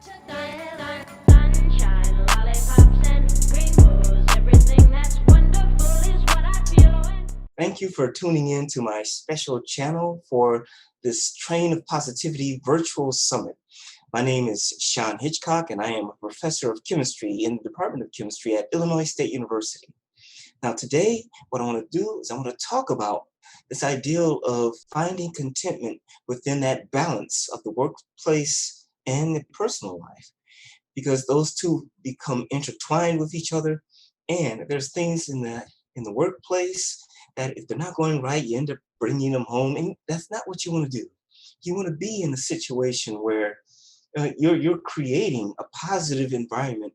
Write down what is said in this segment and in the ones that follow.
Sunshine, lollipops, and rainbows. Everything that's wonderful is what I feel when. Thank you for tuning in to my special channel for this Train of Positivity virtual summit. My name is Shawn Hitchcock, and I am a professor of chemistry in the Department of Chemistry at Illinois State University. Now, today, what I want to do is I want to talk about this ideal of finding contentment within that balance of the workplace and the personal life, because those two become intertwined with each other. And there's things in the workplace that if they're not going right, you end up bringing them home, and that's not what you want to do. You want to be in a situation where you're creating a positive environment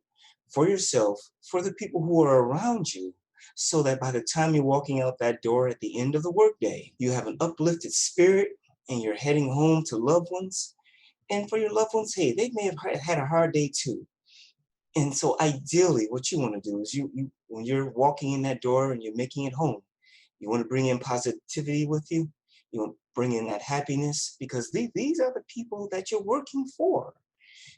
for yourself, for the people who are around you, so that by the time you're walking out that door at the end of the workday, you have an uplifted spirit and you're heading home to loved ones. And for your loved ones, hey, they may have had a hard day too. And so ideally, what you want to do is you when you're walking in that door and you're making it home, you want to bring in positivity with you. You want to bring in that happiness, because these are the people that you're working for.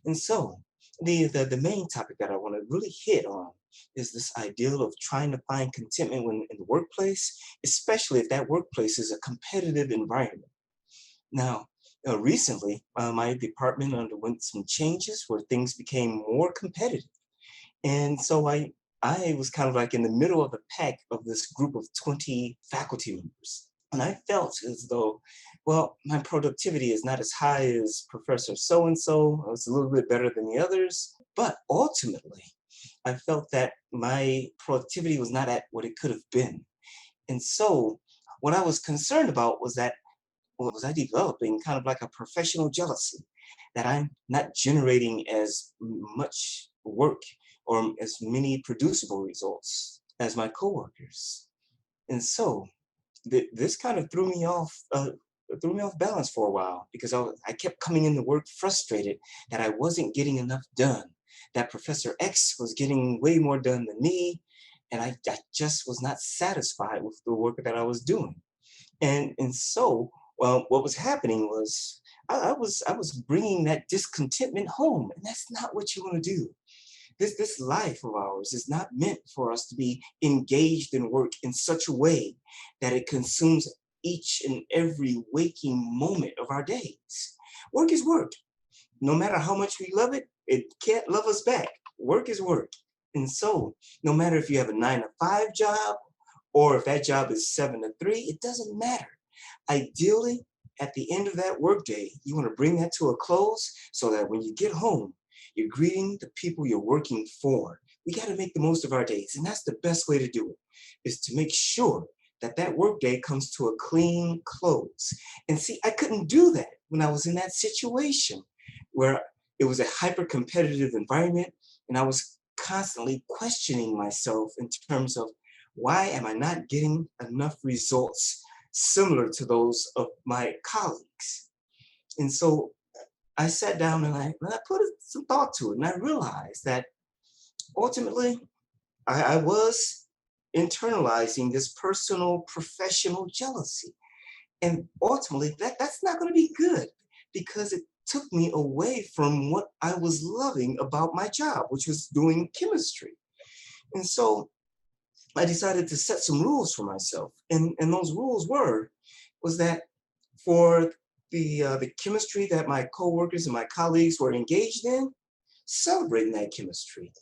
And so the main topic that I want to really hit on is this ideal of trying to find contentment when in the workplace, especially if that workplace is a competitive environment. Now, recently, my department underwent some changes where things became more competitive. And so I was kind of like in the middle of the pack of this group of 20 faculty members. And I felt as though, well, my productivity is not as high as Professor so and so. It's a little bit better than the others. But ultimately, I felt that my productivity was not at what it could have been. And so, what I was concerned about was that, was I developing kind of like a professional jealousy, that I'm not generating as much work or as many producible results as my coworkers. And so this kind of threw me off balance for a while, because I kept coming into work frustrated that I wasn't getting enough done, that Professor X was getting way more done than me, and I just was not satisfied with the work that I was doing. And so, well, what was happening was I was bringing that discontentment home, and that's not what you want to do. This life of ours is not meant for us to be engaged in work in such a way that it consumes each and every waking moment of our days. Work is work. No matter how much we love it, it can't love us back. Work is work. And so, no matter if you have a 9 to 5 job or if that job is 7 to 3, it doesn't matter. Ideally, at the end of that workday, you want to bring that to a close so that when you get home, you're greeting the people you're working for. We got to make the most of our days, and that's the best way to do it, is to make sure that that workday comes to a clean close. And see, I couldn't do that when I was in that situation where it was a hyper competitive environment, and I was constantly questioning myself in terms of, why am I not getting enough results similar to those of my colleagues? And so I sat down and I put some thought to it, and I realized that ultimately I was internalizing this personal professional jealousy. And ultimately that's not going to be good, because it took me away from what I was loving about my job, which was doing chemistry. And so I decided to set some rules for myself. And those rules was that for the chemistry that my coworkers and my colleagues were engaged in, celebrating that chemistry.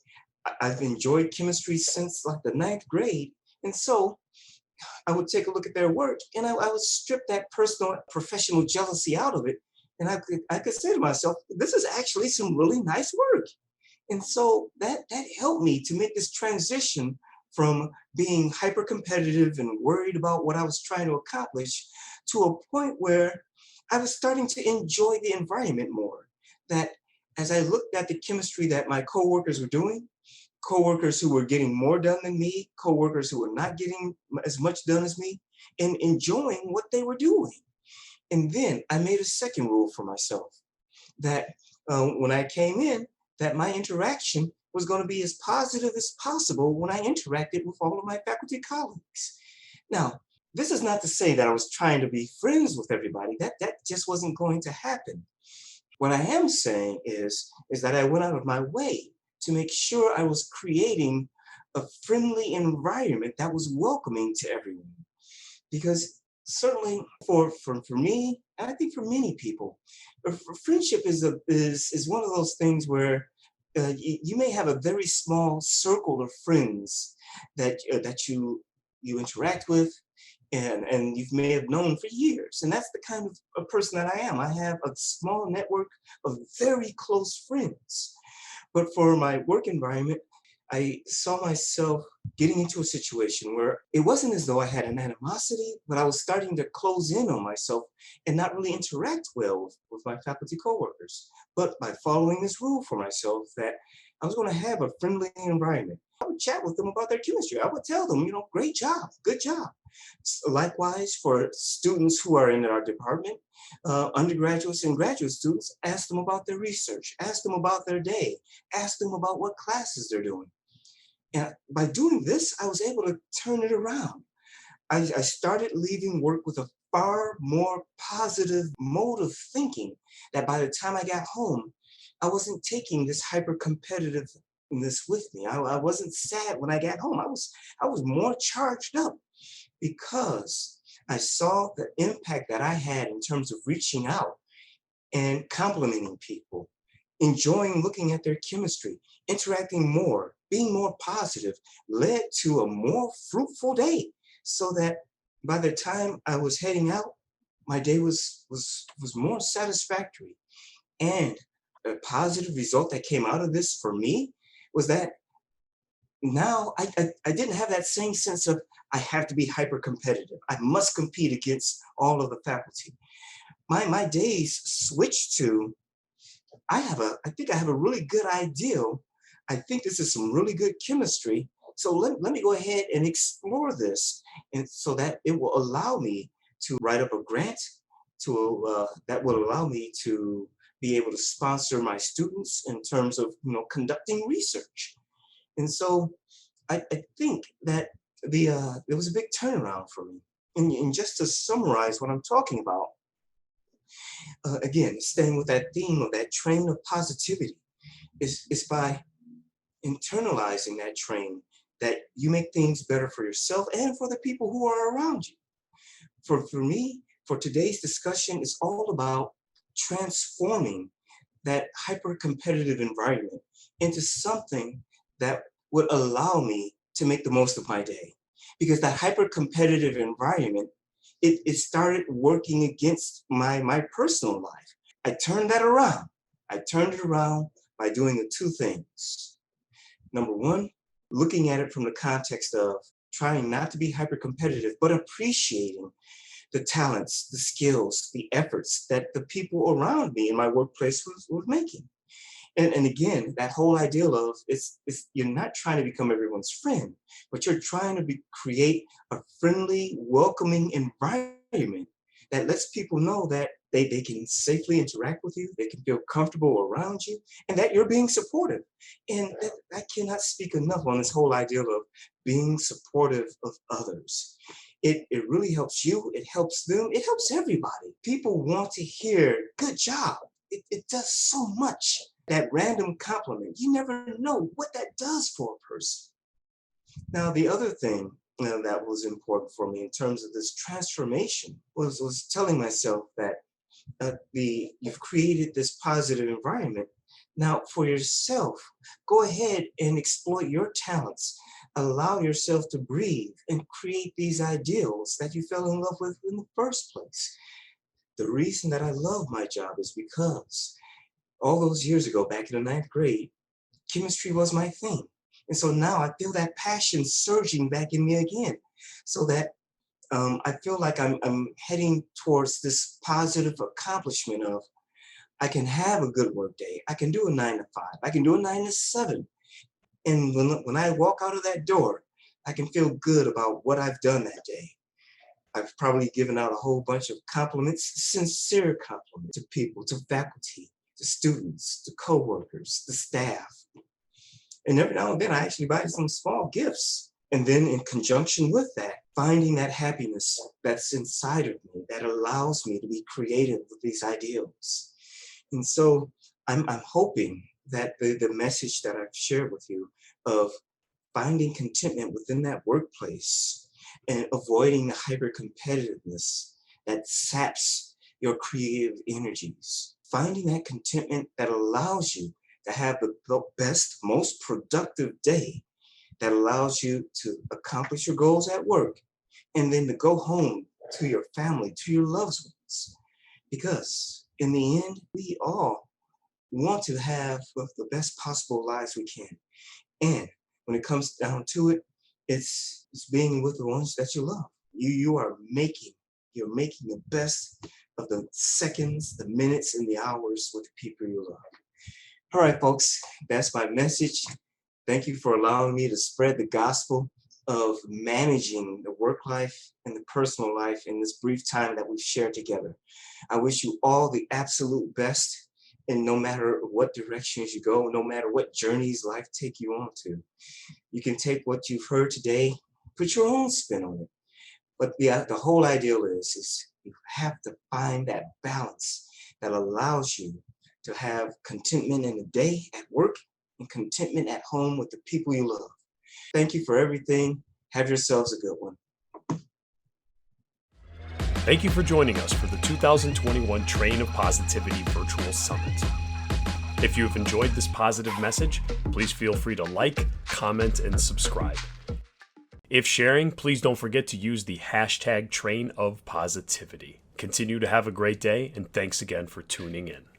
I've enjoyed chemistry since like the ninth grade, and so I would take a look at their work, and I would strip that personal professional jealousy out of it, and I could say to myself, this is actually some really nice work. And so that helped me to make this transition from being hyper competitive and worried about what I was trying to accomplish to a point where I was starting to enjoy the environment more. That as I looked at the chemistry that my coworkers were doing, coworkers who were getting more done than me, coworkers who were not getting as much done as me, and enjoying what they were doing. And then I made a second rule for myself, that when I came in, that my interaction was going to be as positive as possible when I interacted with all of my faculty colleagues. Now, this is not to say that I was trying to be friends with everybody. That just wasn't going to happen. What I am saying is that I went out of my way to make sure I was creating a friendly environment that was welcoming to everyone. Because certainly for me, and I think for many people, friendship is one of those things where you may have a very small circle of friends that you interact with, and you may have known for years. And that's the kind of a person that I am. I have a small network of very close friends. But for my work environment, I saw myself getting into a situation where it wasn't as though I had an animosity, but I was starting to close in on myself and not really interact well with my faculty coworkers. But by following this rule for myself that I was going to have a friendly environment, I would chat with them about their chemistry. I would tell them, great job, good job. Likewise, for students who are in our department, undergraduates and graduate students, ask them about their research, ask them about their day, ask them about what classes they're doing. And by doing this, I was able to turn it around. I started leaving work with a far more positive mode of thinking that by the time I got home, I wasn't taking this hyper competitiveness with me. I wasn't sad when I got home. I was more charged up because I saw the impact that I had in terms of reaching out and complimenting people, enjoying looking at their chemistry, interacting more, being more positive, led to a more fruitful day. So that by the time I was heading out, my day was more satisfactory. And a positive result that came out of this for me was that now I didn't have that same sense of I have to be hyper competitive. I must compete against all of the faculty. My days switched to I think I have a really good ideal. I think this is some really good chemistry. So let me go ahead and explore this. And so that it will allow me to write up a grant that will allow me to be able to sponsor my students in terms of conducting research. And so I think that there was a big turnaround for me. And just to summarize what I'm talking about, again, staying with that theme of that train of positivity is by internalizing that train that you make things better for yourself and for the people who are around you. For me, for today's discussion, is all about transforming that hyper competitive environment into something that would allow me to make the most of my day. Because that hyper competitive environment, it started working against my personal life. I turned that around. I turned it around by doing the two things. Number one, looking at it from the context of trying not to be hyper competitive, but appreciating the talents, the skills, the efforts that the people around me in my workplace was making. And again, that whole ideal of you're not trying to become everyone's friend, but you're trying to create a friendly, welcoming environment that lets people know that they can safely interact with you, they can feel comfortable around you, and that you're being supportive. And I cannot speak enough on this whole ideal of being supportive of others. It really helps you, it helps them, it helps everybody. People want to hear, good job. It does so much. That random compliment, you never know what that does for a person. Now, the other thing that was important for me in terms of this transformation was telling myself that you've created this positive environment. Now, for yourself, go ahead and exploit your talents. Allow yourself to breathe and create these ideals that you fell in love with in the first place. The reason that I love my job is because all those years ago, back in the ninth grade, chemistry was my thing. And so now I feel that passion surging back in me again. So that I feel like I'm heading towards this positive accomplishment of I can have a good work day. I can do a 9 to 5. I can do a 9 to 7. And when I walk out of that door, I can feel good about what I've done that day. I've probably given out a whole bunch of compliments, sincere compliments to people, to faculty, to students, to coworkers, the staff. And every now and then I actually buy some small gifts. And then in conjunction with that, finding that happiness that's inside of me that allows me to be creative with these ideals. And so I'm hoping that the message that I've shared with you of finding contentment within that workplace and avoiding the hyper competitiveness that saps your creative energies, finding that contentment that allows you to have the best, most productive day, that allows you to accomplish your goals at work and then to go home to your family, to your loved ones. Because in the end, we all want to have the best possible lives we can. And when it comes down to it, it's being with the ones that you love. You're making the best of the seconds, the minutes, and the hours with the people you love. All right, folks, that's my message. Thank you for allowing me to spread the gospel of managing the work life and the personal life in this brief time that we've shared together. I wish you all the absolute best, and no matter what directions you go, no matter what journeys life take you on to, you can take what you've heard today, put your own spin on it. But the whole ideal is you have to find that balance that allows you to have contentment in the day at work and contentment at home with the people you love. Thank you for everything. Have yourselves a good one. Thank you for joining us for the 2021 Train of Positivity Virtual Summit. If you have enjoyed this positive message, please feel free to like, comment, and subscribe. If sharing, please don't forget to use the hashtag Train of Positivity. Continue to have a great day, and thanks again for tuning in.